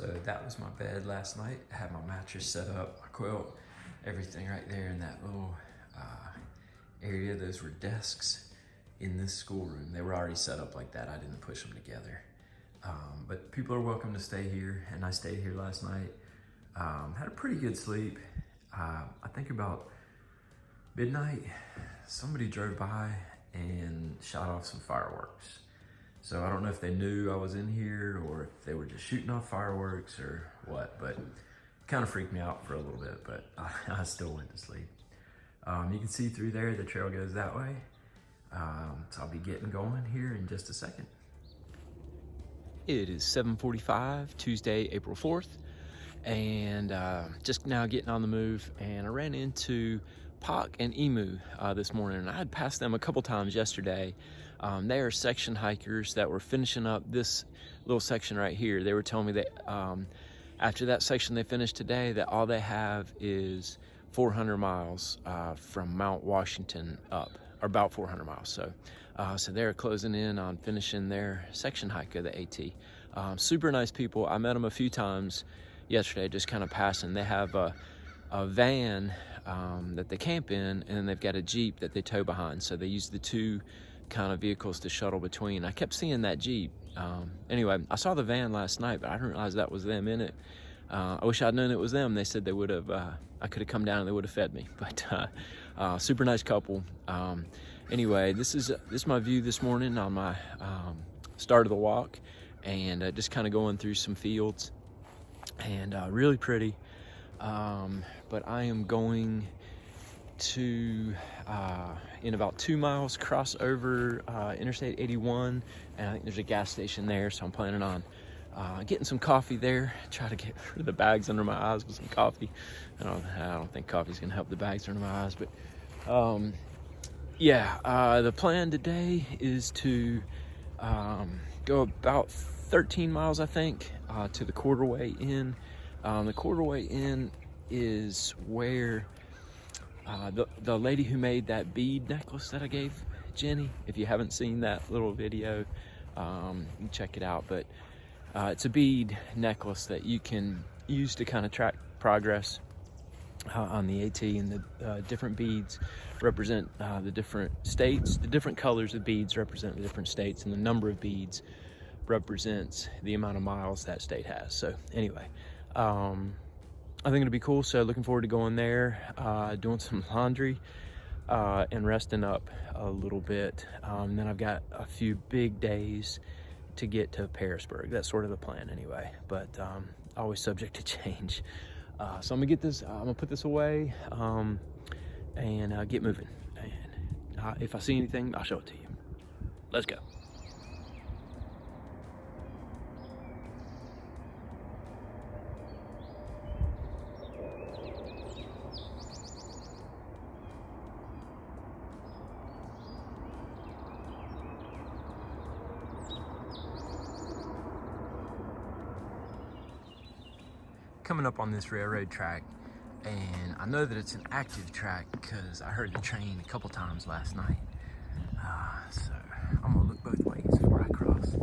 So that was my bed last night. I had my mattress set up, my quilt, everything right there in that little area. Those were desks in this schoolroom. They were already set up like that. I didn't push them together. But people are welcome to stay here, and I stayed here last night. Had a pretty good sleep. I think about midnight, somebody drove by and shot off some fireworks. So I don't know if they knew I was in here or if they were just shooting off fireworks or what, but it kind of freaked me out for a little bit, but I still went to sleep. You can see through there, the trail goes that way. So I'll be getting going here in just a second. It is 7:45, Tuesday, April 4th, and just now getting on the move, and I ran into Pak and Emu this morning, and I had passed them a couple times yesterday. They are section hikers that were finishing up this little section right here. They were telling me that after that section they finished today, that all they have is 400 miles from Mount Washington up, or about 400 miles. So they're closing in on finishing their section hike of the AT. Super nice people. I met them a few times yesterday, just kind of passing. They have a van that they camp in, and then they've got a Jeep that they tow behind. So they use the two kind of vehicles to shuttle between. I kept seeing that Jeep. Anyway, I saw the van last night, but I didn't realize that was them in it. I wish I'd known it was them. They said they would have, I could have come down and they would have fed me, but super nice couple. Anyway, this is my view this morning on my start of the walk, and just kind of going through some fields, and really pretty. But I am going to, in about 2 miles, cross over Interstate 81, and I think there's a gas station there, so I'm planning on getting some coffee there, try to get rid of the bags under my eyes with some coffee. I don't think coffee's gonna help the bags under my eyes, but the plan today is to go about 13 miles, I think, to the Quarterway Inn. The Quarterway Inn is where the lady who made that bead necklace that I gave Jenny, if you haven't seen that little video, you can check it out. But it's a bead necklace that you can use to kind of track progress on the AT, and the different beads represent the different states. The different colors of beads represent the different states, and the number of beads represents the amount of miles that state has. So anyway, I think it'll be cool. So looking forward to going there, doing some laundry, and resting up a little bit. And then I've got a few big days to get to Pearisburg. That's sort of the plan anyway, but always subject to change. So I'm gonna put this away, and get moving. And if I see anything, I'll show it to you. Let's go. Coming up on this railroad track, and I know that it's an active track because I heard the train a couple times last night. So I'm gonna look both ways before I cross.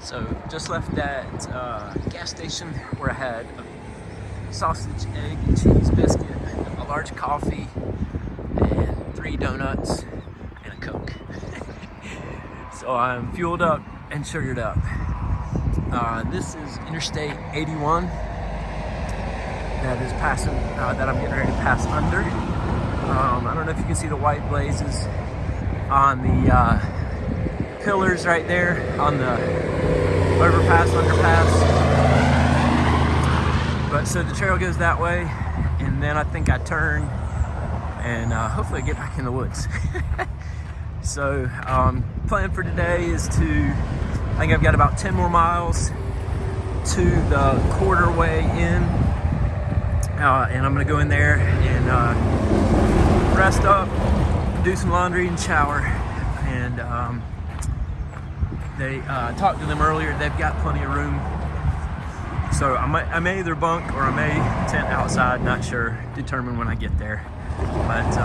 So just left that gas station where I had a sausage, egg, and cheese biscuit, a large coffee, and 3 donuts, and a Coke. So I'm fueled up and sugared up. This is Interstate 81 that is passing, that I'm getting ready to pass under. I don't know if you can see the white blazes on the pillars right there on the overpass, underpass. But so the trail goes that way, and then I think I turn and hopefully I get back in the woods. So plan for today is to, I think I've got about 10 more miles to the Quarterway Inn, and I'm gonna go in there and rest up, do some laundry and shower. And they talked to them earlier. They've got plenty of room, so I may either bunk or I may tent outside. Not sure. Determine when I get there, but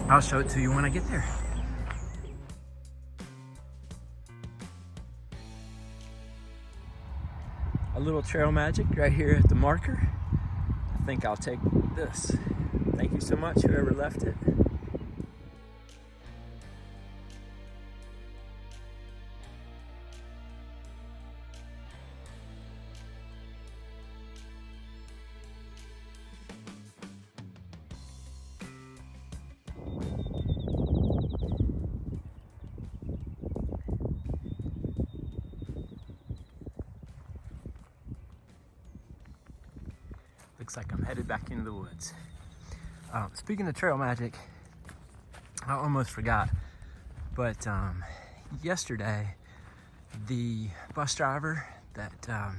I'll show it to you when I get there. A little trail magic right here at the marker. I think I'll take this. Thank you so much, whoever left it. Looks like I'm headed back into the woods. Speaking of trail magic, I almost forgot, but yesterday the bus driver that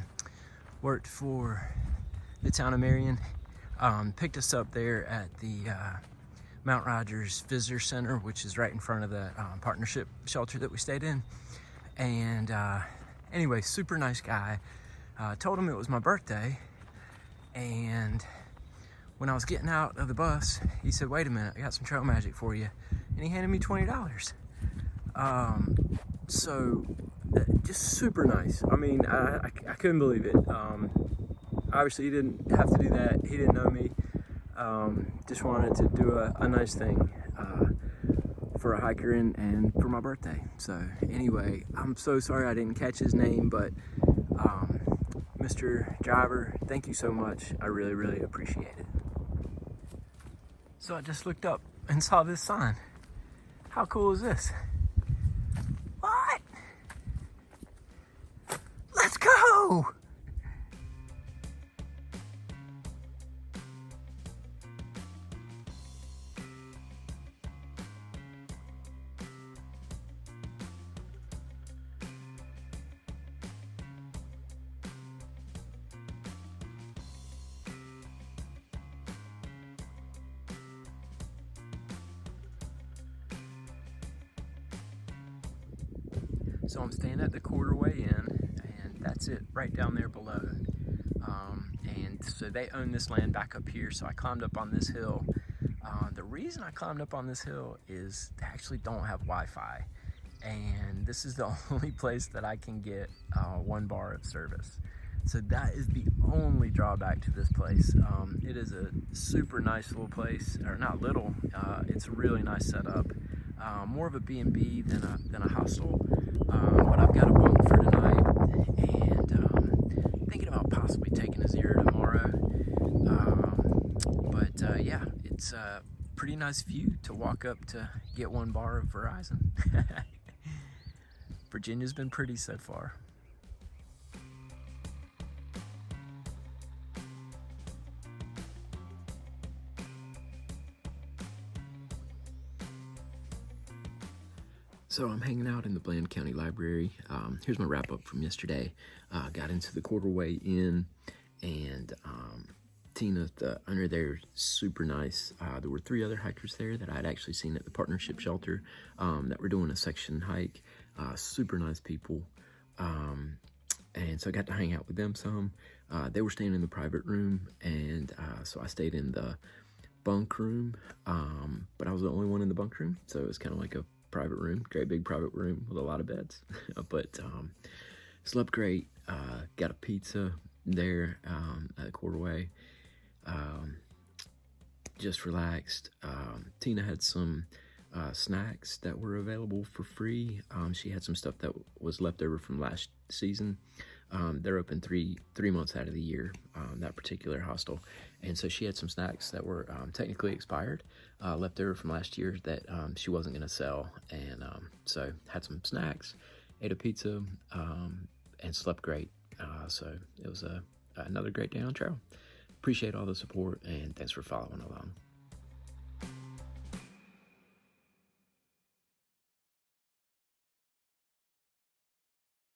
worked for the town of Marion picked us up there at the Mount Rogers Visitor Center, which is right in front of the partnership shelter that we stayed in. And anyway, super nice guy. Told him it was my birthday. And when I was getting out of the bus, he said, "Wait a minute, I got some trail magic for you." And he handed me $20. So just super nice. I mean, I couldn't believe it. Obviously he didn't have to do that. He didn't know me. Just wanted to do a nice thing for a hiker and for my birthday. So anyway, I'm so sorry I didn't catch his name, but Mr. Driver, thank you so much. I really, really appreciate it. So I just looked up and saw this sign. How cool is this? What? Let's go! So I'm staying at the Quarterway Inn, and that's it right down there below. And so they own this land back up here, so I climbed up on this hill. The reason I climbed up on this hill is they actually don't have Wi-Fi, and this is the only place that I can get 1 bar of service. So that is the only drawback to this place. It is a super nice little place, or not little, it's a really nice setup. More of a B&B than a hostel, but I've got a bunk for tonight, and thinking about possibly taking a zero tomorrow. But yeah, it's a pretty nice view to walk up to get 1 bar of Verizon. Virginia's been pretty so far. So I'm hanging out in the Bland County Library. Here's my wrap up from yesterday. Got into the Quarterway Inn, and Tina, the owner there, super nice. There were 3 other hikers there that I'd actually seen at the partnership shelter that were doing a section hike. Super nice people. And so I got to hang out with them some. They were staying in the private room, and so I stayed in the bunk room, but I was the only one in the bunk room, so it was kind of like a private room, great big private room with a lot of beds. But slept great. Got a pizza there at the Quarterway. Just relaxed. Tina had some snacks that were available for free. She had some stuff that was left over from last season. They're open three months out of the year, that particular hostel. And so she had some snacks that were technically expired, left over from last year that she wasn't going to sell. And so had some snacks, ate a pizza, and slept great. So it was another great day on trail. Appreciate all the support, and thanks for following along.